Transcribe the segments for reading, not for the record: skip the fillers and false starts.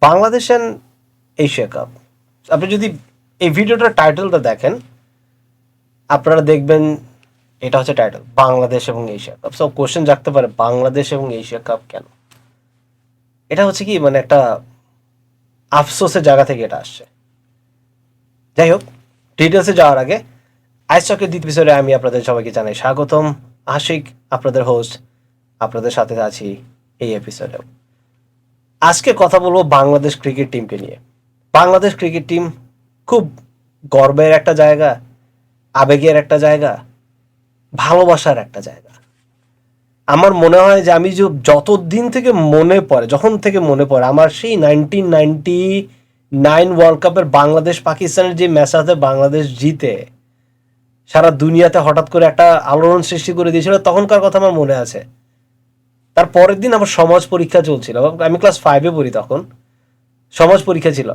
Bangladesh and Asia cup. আপনি যদি এই ভিডিওটার টাইটেলটা দেখেন, আপনারা দেখবেন এটা হচ্ছে টাইটেল, বাংলাদেশ এবং এশিয়া কাপ। সব কোশ্চেন জাগতে পারে, বাংলাদেশ এবং এশিয়া কাপ কেন? এটা হচ্ছে কি, মানে একটা আফসোসের জায়গা থেকে এটা আসছে। যাই হোক, ডিটেলসে যাওয়ার আগে আইস চকের দ্বিতীয় এপিসোডে আমি আপনাদের সবাইকে জানাই স্বাগতম। আশিক, আপনাদের হোস্ট, আপনাদের সাথে আছি এই এপিসোডেও। আজকে কথা বলবো বাংলাদেশ ক্রিকেট টিমকে নিয়ে। বাংলাদেশ ক্রিকেট টিম খুব গর্বের একটা জায়গা, আবেগের একটা জায়গা, ভালোবাসার একটা জায়গা। আমার মনে হয় যে আমি যতদিন থেকে মনে পড়ে, যখন থেকে মনে পড়ে, আমার সেই 1999 ওয়ার্ল্ড কাপের বাংলাদেশ পাকিস্তানের যে ম্যাচটাতে বাংলাদেশ জিতে সারা দুনিয়াতে হঠাৎ করে একটা আলোড়ন সৃষ্টি করে দিয়েছিল, তখনকার কথা আমার মনে আছে। তার পরের দিন আমার সমাজ পরীক্ষা চলছিল, আমি ক্লাস 5-এ পড়ি তখন। সমাজ পরীক্ষা ছিল,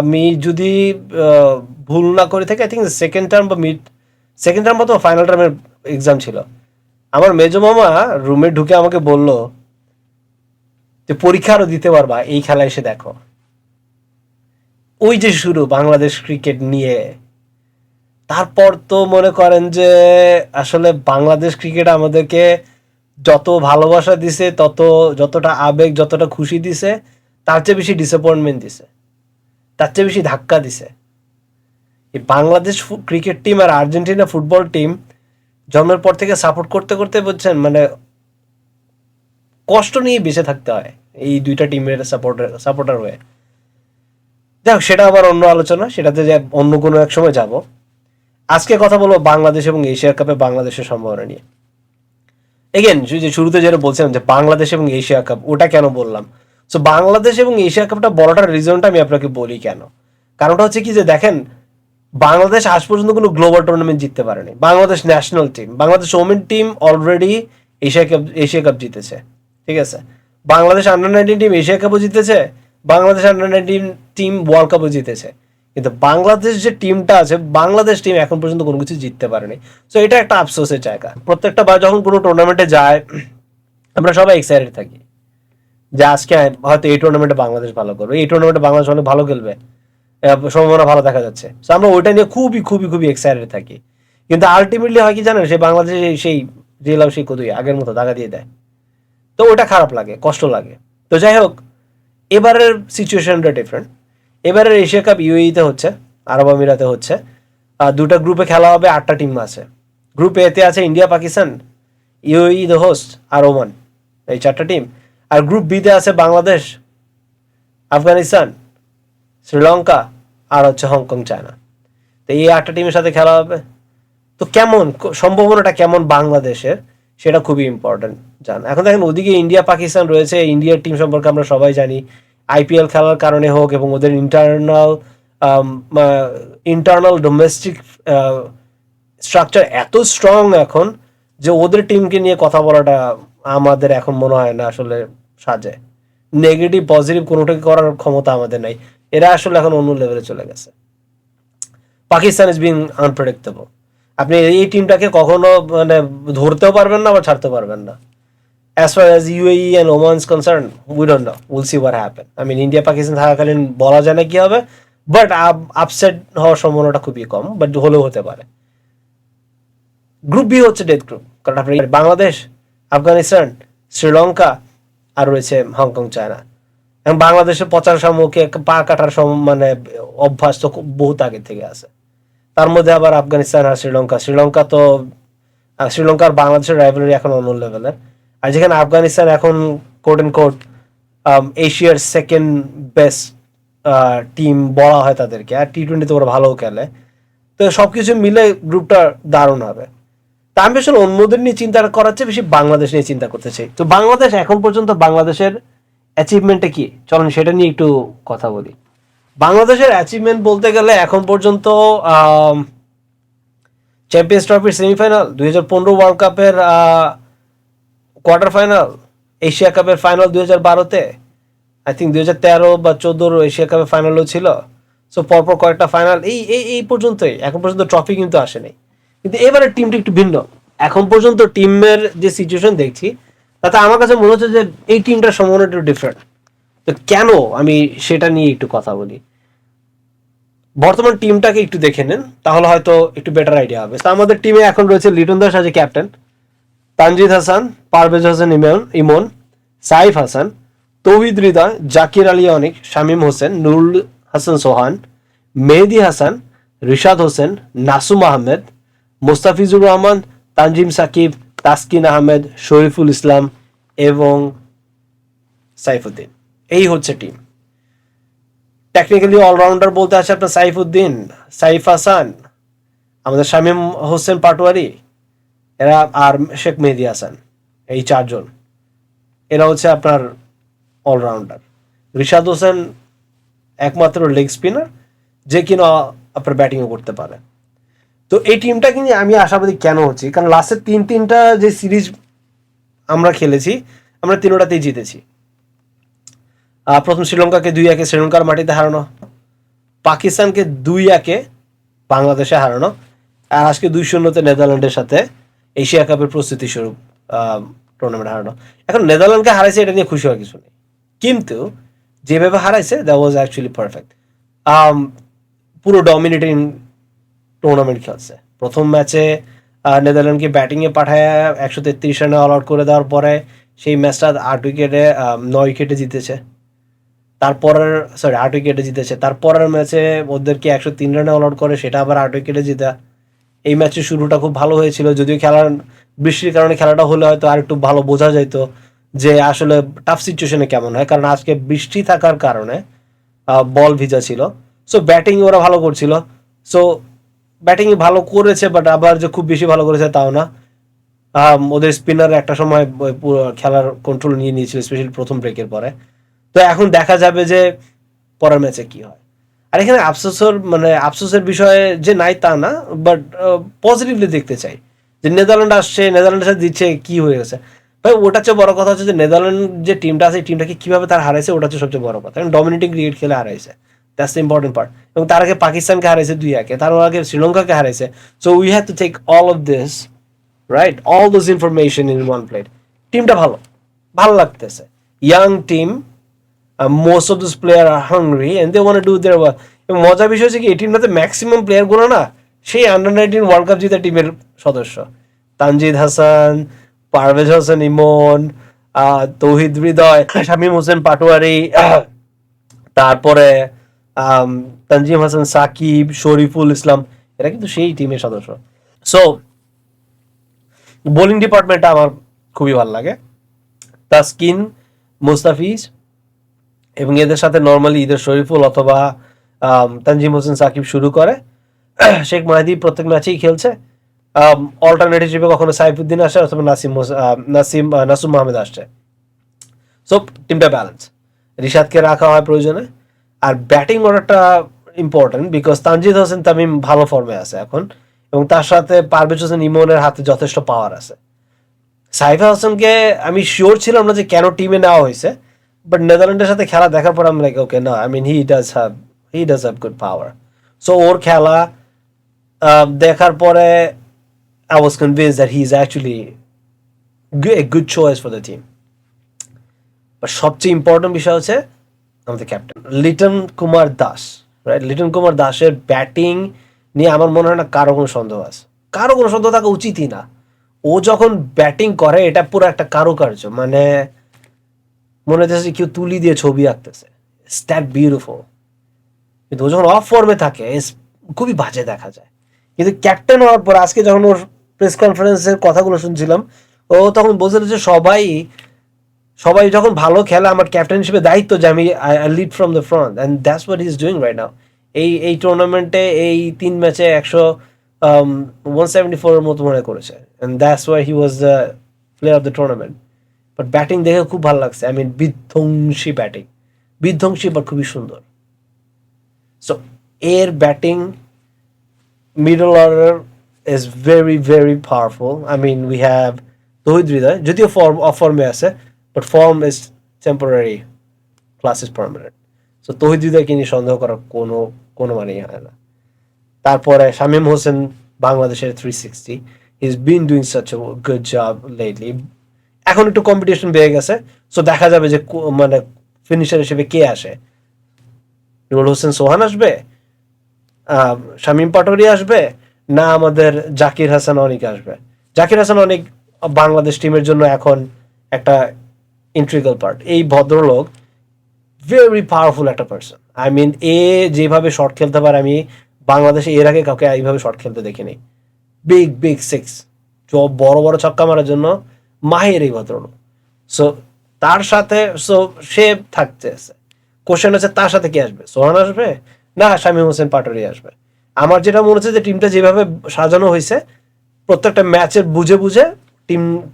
আমি যদি ভুল না করে থাকি, আই থিঙ্ক সেকেন্ড টার্ম বা সেকেন্ড টার্ম মতো ফাইনাল টার্মের এক্সাম ছিল। আমার মেজো মামা রুমে ঢুকে আমাকে বলল যে পরীক্ষা আরও দিতে পারবা, এই খেলা এসে দেখো। ওই যে শুরু বাংলাদেশ ক্রিকেট নিয়ে। তারপর তো মনে করেন যে আসলে বাংলাদেশ ক্রিকেট আমাদেরকে যত ভালোবাসা দিছে, যতটা আবেগ, যতটা খুশি দিছে, তার চেয়ে বেশি ডিসঅ্যাপয়েন্টমেন্ট দিছে, তার চেয়ে বেশি ধাক্কা দিছে। এই বাংলাদেশ ক্রিকেট টিম আর আর্জেন্টিনা ফুটবল টিম জন্মের পর থেকে সাপোর্ট করতে করতে, বুঝছেন, মানে কষ্ট নিয়ে বেঁচে থাকতে হয় এই দুইটা টিমের সাপোর্টার হয়ে। যাই হোক, সেটা আবার অন্য আলোচনা, সেটাতে যে অন্য কোনো এক সময় যাব। আজকে কথা বলবো বাংলাদেশ এবং এশিয়া কাপে বাংলাদেশের সম্ভাবনা নিয়ে। এগেন, যে শুরুতে যেটা বলছিলাম যে বাংলাদেশ এবং এশিয়া কাপ, ওটা কেন বললাম? সো বাংলাদেশ এবং এশিয়া কাপটা বলাটার রিজনটা আমি আপনাকে বলি কেন। কারণটা হচ্ছে কি, যে দেখেন, বাংলাদেশ আজ পর্যন্ত কোনো গ্লোবাল টুর্নামেন্ট জিততে পারেনি। Bangladesh national team, Bangladesh women team already Asia cup জিতেছে, ঠিক আছে। বাংলাদেশ আন্ডার 19 টিম এশিয়া কাপও জিতেছে, বাংলাদেশ আন্ডার 19 টিম ওয়ার্ল্ড কাপও জিতেছে। কিন্তু বাংলাদেশ যে টিমটা আছে, বাংলাদেশ টিম এখন পর্যন্ত কোনো কিছু জিততে পারেনি। সো এটা একটা আফসোসের জায়গা। প্রত্যেকটা বার যখন কোনো টুর্নামেন্টে যায়, আমরা সবাই এক্সাইটেড থাকি যে আজকে হয়তো এই টুর্নামেন্টে বাংলাদেশ ভালো করবে, এই টুর্নামেন্টে বাংলাদেশ অনেক ভালো খেলবে, সম্ভাবনা ভালো দেখা যাচ্ছে। তো আমরা ওইটা নিয়ে খুবই খুবই খুবই এক্সাইটেড থাকি। কিন্তু আলটিমেটলি হয় কি জানেন, সেই বাংলাদেশে সেই জেলাও সেই কতই আগের মতো দাগা দিয়ে দেয়। তো ওটা খারাপ লাগে, কষ্ট লাগে। তো যাই হোক, এবারের সিচুয়েশনটা ডিফারেন্ট। এবারের এশিয়া কাপ ইউএইতে হচ্ছে, আরব আমিরাতে হচ্ছে। দুটা গ্রুপে খেলা হবে, 8টা টিম আছে। গ্রুপ এতে আছে India, Pakistan, UAE the host, আর ওমান, এই 4টা টিম। আর গ্রুপ বিতে আছে বাংলাদেশ, আফগানিস্তান, শ্রীলঙ্কা, আর হচ্ছে হংকং, চায়না। তো এই 8টা টিমের সাথে খেলা হবে। তো কেমন সম্ভাবনাটা কেমন বাংলাদেশের, সেটা খুবই ইম্পর্টেন্ট জান। এখন দেখেন, ওদিকে ইন্ডিয়া পাকিস্তান রয়েছে। ইন্ডিয়ার টিম সম্পর্কে আমরা সবাই জানি, আইপিএল খেলার কারণে হোক এবং ওদের ইন্টারনাল ডোমেস্টিক স্ট্রাকচার এত স্ট্রং এখন, যে ওদের টিমকে নিয়ে কথা বলাটা আমাদের এখন মনে হয় না আসলে সাজে। নেগেটিভ পজিটিভ কোনোটাকে করার ক্ষমতা আমাদের নাই। এরা আসলে এখন অন্য লেভেলে চলে গেছে। Pakistan is being unpredictable. আপনি এই টিমটাকে কখনো মানে ধরতেও পারবেন না বা ছাড়তে পারবেন না। As far as UAE and Oman's concern, we don't know, will see what happen. I mean, India Pakistan থাকাকালীন বলা যায় না কি হবে, বাট আপসেট হওয়ার সম্ভাবনাটা খুবই কম, বাট হলেও হতে পারে। গ্রুপ বি হচ্ছে ডেথ গ্রুপ, কারণ আপনি বাংলাদেশ, আফগানিস্তান, শ্রীলঙ্কা, আর রয়েছে হংকং, চায়না। এবং বাংলাদেশের পচার সম্মুখে পা কাটার মানে অভ্যাস তো বহুত আগে থেকে আছে। তার মধ্যে আবার আফগানিস্তান আর শ্রীলঙ্কা তো শ্রীলঙ্কার বাংলাদেশের রাইভালরি এখন অন্য লেভেলের। আর যেখানে আফগানিস্তান এখন কোট এন্ড কোট এশিয়ার সেকেন্ড বেস্ট টিম বলা হয় তাদেরকে, আর টি-20 ওরা ভালোও খেলে। তো সবকিছু মিলে গ্রুপটা দারুণ হবে। তা আমি আসলে অন্যদের নিয়ে চিন্তা করার চেয়ে বেশি বাংলাদেশ নিয়ে চিন্তা করতে চাই। তো বাংলাদেশ এখন পর্যন্ত, বাংলাদেশের অ্যাচিভমেন্টটা কি, চলুন সেটা নিয়ে একটু কথা বলি। বাংলাদেশের অ্যাচিভমেন্ট বলতে গেলে এখন পর্যন্ত চ্যাম্পিয়ন্স ট্রফির সেমিফাইনাল, 2015 ওয়ার্ল্ড কাপের কোয়ার্টার ফাইনাল, এশিয়া কাপের ফাইনাল 2012-তে, আই থিঙ্ক 2013 বা 2014 এশিয়া কাপের ফাইনালও ছিল। সো পরপর কয়েকটা ফাইনাল, এই পর্যন্তই। এখন পর্যন্ত ট্রফি কিন্তু আসেনি। কিন্তু এবারের টিমটা একটু ভিন্ন। এখন পর্যন্ত টিমের যে সিচুয়েশন দেখছি, তাতে আমার কাছে মনে হচ্ছে যে এই টিমটার সম্ভাবনা একটু ডিফারেন্ট। তো তো কেন আমি সেটা নিয়ে একটু কথা বলি। বর্তমান টিমটাকে একটু দেখে নেন, তাহলে হয়তো একটু বেটার আইডিয়া হবে। তো আমাদের টিমে এখন রয়েছে লিটন দাস as ক্যাপ্টেন, তানজিদ হাসান, পারভেজ হোসেন ইমন, সাইফ হাসান, তৌহিদ হৃদয়, জাকির আলী অনিক, শামীম হোসেন, নুরুল হাসান সোহান, মেহেদি হাসান, রিশাদ হোসেন, নাসুম আহমেদ, মোস্তাফিজুর রহমান, তানজিম সাকিব, তাসকিন আহমেদ, শরীফুল ইসলাম এবং সাইফুদ্দিন। এই হচ্ছে টিম। টেকনিক্যালি অলরাউন্ডার বলতে আছে আপনার সাইফুদ্দিন, সাইফ হাসান, আমাদের শামীম হোসেন পাটোয়ারি, এরা আর শেখ মেহেদি হাসান, এই চারজন এরা হচ্ছে আপনার অলরাউন্ডার। রিশাদ হোসেন একমাত্র লেগ স্পিনার যে কিনা আপনার ব্যাটিংও করতে পারে। তো এই টিমটা কিন্তু আমি আশাবাদী কেন হচ্ছি, কারণ লাস্টের তিনটা যে সিরিজ আমরা খেলেছি আমরা তিনোটাতেই জিতেছি। প্রথম শ্রীলঙ্কাকে 2-1 শ্রীলঙ্কার মাটিতে হারানো, পাকিস্তানকে 2-1 বাংলাদেশে হারানো, আর আজকে 2-0 নেদারল্যান্ডের সাথে এশিয়া কাপের প্রস্তুতি স্বরূপ টুর্নামেন্ট হারানো। এখন নেদারল্যান্ডকে হারাইছে এটা নিয়ে খুশি হওয়ার কিছু নেই, কিন্তু যেভাবে হারাইছে দ্যাট ওয়াজ অ্যাকচুয়ালি পারফেক্ট। পুরো ডমিনেটিং টুর্নামেন্ট খেলছে। প্রথম ম্যাচে নেদারল্যান্ডকে ব্যাটিংয়ে পাঠায় 133 রানে অল আউট করে দেওয়ার পরে সেই ম্যাচটা 8 উইকেটে 9 উইকেটে জিতেছে। তারপরের 8 উইকেটে জিতেছে। তারপরের ম্যাচে ওদেরকে 103 রানে অল আউট করে, সেটা আবার 8 উইকেটে জিতা। এই ম্যাচের শুরুটা খুব ভালো হয়েছিল, যদিও খেলার বৃষ্টির কারণে খেলাটা হলে হয়তো আর একটু ভালো বোঝা যেত যে আসলে টাফ সিচুয়েশনে কেমন হয়, কারণ আজকে বৃষ্টি থাকার কারণে বল ভিজা ছিল। সো ব্যাটিং ওরা ভালো করছিল, সো ব্যাটিং ভালো করেছে, বাট আবার যে খুব বেশি ভালো করেছে তাও না। ওদের স্পিনার একটা সময় খেলার কন্ট্রোল নিয়ে নিয়েছিল, স্পেশালি প্রথম ব্রেকের পরে। তো এখন দেখা যাবে যে পরের ম্যাচে কি হয়। আর এখানে আফসোসের বিষয়ে যে নাই তা না, বাট পজিটিভলি দেখতে চাই যে নেদারল্যান্ড আসছে, নেদারল্যান্ডের সাথে দিচ্ছে, কি হয়ে গেছে ভাই। ওটার চেয়ে বড় কথা হচ্ছে যে নেদারল্যান্ড যে টিমটা আছে, এই টিমটাকে কিভাবে তারা হারাইছে, ওটা হচ্ছে সবচেয়ে বড় কথা। কারণ ডমিনেটিং ক্রিকেট খেলে হারাইছে, দ্যাটস দ্য ইম্পর্টেন্ট পার্ট। এবং তার আগে পাকিস্তানকে হারাইছে 2-1, তার আগে শ্রীলঙ্কাকে হারাইছে। So we have to take all of this, right, all those information in one plate. টিমটা ভালো লাগতেছে, young team, most of this player are hungry and they want to do their work. এবং মজার বিষয় হচ্ছে কি, এই টিমটাতে ম্যাক্সিমাম প্লেয়ারগুলো না সেই আন্ডার-19 ওয়ার্ল্ড কাপ জিতা টিমের সদস্য। তানজিদ হাসান, পারভেজ হোসেন ইমন, তৌহিদ হৃদয়, শামীম হোসেন পাটোয়ারি, তারপরে তানজিম হাসান সাকিব, শরীফুল ইসলাম, এরা কিন্তু সেই টিমের সদস্য। সো বোলিং ডিপার্টমেন্টটা আমার খুবই ভালো লাগে। তাসকিন, মুস্তাফিজ এবং এদের সাথে নর্মালি ঈদের শরীফুল অথবা তানজিম হোসেন সাকিব শুরু করে। শেখ মাহিদি প্রত্যেক ম্যাচেই খেলছে। অল্টারনেটিভ হিসেবে কখনো সাইফুদ্দিন আসে অথবা নাসুম আহমেদ আসছে। সো টিমটা ব্যালেন্স। রিশাদকে রাখা হয় প্রয়োজনে। আর ব্যাটিং অর্ডারটা ইম্পর্টেন্ট, বিকজ তানজিদ হোসেন তামিম ভালো ফর্মে আছে এখন, এবং তার সাথে পারভেজ হোসেন ইমনের হাতে যথেষ্ট পাওয়ার আছে। সাইফা হাসানকে আমি শিওর ছিলাম না যে কেন টিমে নেওয়া হয়েছে, বাট নেদারল্যান্ডের সাথে খেলা দেখার পর আমি লাইক ওকে, না, I mean he does have good power. So ওর খেলা দেখার পরে I was convinced that he is actually a good choice for the team. But সবচেয়ে ইম্পর্টেন্ট বিষয় হচ্ছে আমাদের ক্যাপ্টেন লিটন কুমার দাস, রাইট? লিটন কুমার দাসের ব্যাটিং নিয়ে আমার মনে হয় না কারো কোনো সন্দেহ আছে, কারো কোনো সন্দেহ থাকা উচিতই না। ও যখন ব্যাটিং করে এটা পুরো একটা কারুকার্য, মানে মনে হচ্ছে কেউ তুলি দিয়ে ছবি আঁকতেছে, স্ট্যাট বিউটিফুল। কিন্তু ও যখন অফ ফর্মে থাকে খুবই বাজে দেখা যায়। কিন্তু ক্যাপ্টেন হওয়ার পর আজকে যখন ওর প্রেস কনফারেন্সের কথাগুলো শুনছিলাম, ও তখন বলছিল যে সবাই যখন ভালো খেলে আমার ক্যাপ্টেন হিসেবে দায়িত্ব যে আমি lead from the front, and that's what he is doing right now. এই টুর্নামেন্টে এই 3 ম্যাচে 174 এর মতো মনে করেছে, and that's why he was the player of the tournament. But batting দেখে খুব ভালো লাগছে, আই মিন বিধ্বংসী ব্যাটিং, বিধ্বংসী বাট খুবই সুন্দর। সো এর batting middle order is very very powerful. I mean we have Tauhid Hriday, যদিও off form আছে, but form is temporary, class is permanent. So Tauhid Hridayকে নিয়ে সন্দেহ করার কোনো মানেই হয় না। তারপরে শামীম হোসেন, বাংলাদেশের 360, he's been doing such a good job lately. এখন একটু কম্পিটিশন বেড়ে গেছে, সো দেখা যাবে যে মানে ফিনিশার হিসেবে কে আসে? নুরুল হোসেন সোহান আসবে, শামীম পাটোয়ারি আসবে, না আমাদের জাকির হাসান অনিক আসবে? জাকির হাসান অনিক বাংলাদেশ টিমের জন্য এখন একটা ইন্ট্রিগাল পার্ট। এই ভদ্রলোক ভেরি পাওয়ারফুল একটা পার্সন। আই মিন, এ যেভাবে শট খেলতে পারে আমি বাংলাদেশে এর আগে কাউকে এইভাবে শট খেলতে দেখিনি। বিগ বিগ সিক্স, বড় বড় ছক্কা মারার জন্য মাহির এই ভদ্রলোক। সো তার সাথে সে থাকতেছে। কোশ্চেন হচ্ছে তার সাথে কি আসবে? সোহান আসবে না শামীম হোসেন পাটোয়ারি আসবে? আমার যেটা মনে হচ্ছে যে টিমটা যেভাবে সাজানো হয়েছে, প্রত্যেকটা ম্যাচের বুঝে বুঝে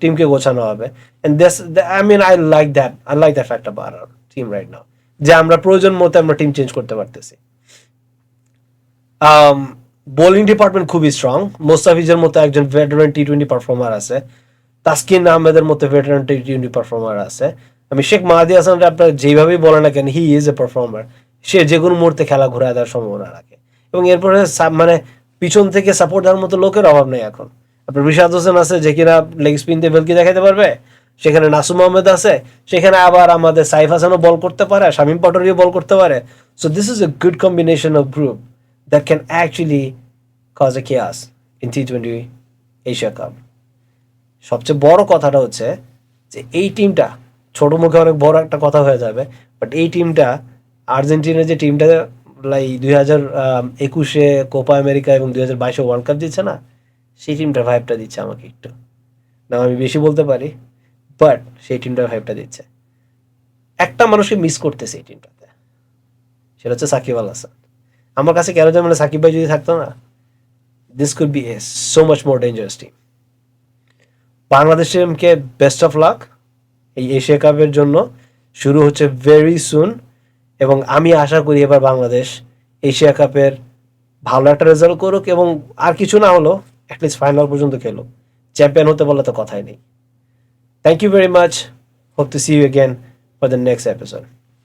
টিমকে গোছানো হবে। And this, I mean, I like that fact about our team right now, যে আমরা প্রয়োজন মতো আমরা টিম চেঞ্জ করতে পারতেছি। বোলিং ডিপার্টমেন্ট খুবই স্ট্রং। মোস্তাফিজের মতো একজন ভেটারান টি-20 পারফর্মার আছে, তাসকিন আহমেদের মতো ভেটারান টি-20 পারফর্মার আছে। আমি শেখ মাহাদি হাসান আপনার যেভাবেই বলেন না কেন, হি ইজ এ পারফর্মার। সে যে কোনো মুহূর্তে খেলা ঘুরায় দেওয়ার সম্ভাবনা রাখে, এবং এরপরে মানে পিছন থেকে সাপোর্ট দেওয়ার মতো লোকের অভাব নেই এখন। আপনার রিশাদ হোসেন আছে যে কিনা লেগ স্পিন দিয়ে ভেলকি দেখাতে পারবে, সেখানে নাসুম আহমেদ আছে, সেখানে আবার আমাদের সাইফ হাসানও বল করতে পারে, শামীম পাটোয়ারিও বল করতে পারে। So this is a good combination of group that can actually cause a chaos in টি-20 এশিয়া কাপ। সবচেয়ে বড় কথাটা হচ্ছে যে এই টিমটা, ছোট মুখে অনেক বড় একটা কথা হয়ে যাবে, বাট এই টিমটা, আর্জেন্টিনার যে টিমটা 2021-এ কোপা আমেরিকা এবং 2022-এ ওয়ার্ল্ড কাপ দিচ্ছে না, সেই টিমটার ভাইবটা দিচ্ছে আমাকে একটু। না আমি বেশি বলতে পারি, বাট সেই টিমটার ভাইবটা দিচ্ছে। একটা মানুষকে মিস করতেছে এই টিমটাতে, সেটা হচ্ছে সাকিব আল হাসান। আমার কাছে কেন যেন মানে সাকিব ভাই যদি থাকতো না, this could B A so much more dangerous team. Bangladesh টিমকে বেস্ট অফ লাক এই এশিয়া কাপের জন্য। শুরু হচ্ছে ভেরি সুন, এবং আমি আশা করি এবার বাংলাদেশ এশিয়া কাপের ভালো একটা রেজাল্ট করুক, এবং আর কিছু না হলো অ্যাটলিস্ট ফাইনাল পর্যন্ত খেলুক। চ্যাম্পিয়ন হতে বললে তো কথাই নেই। Thank you very much, hope to see you again for the next episode.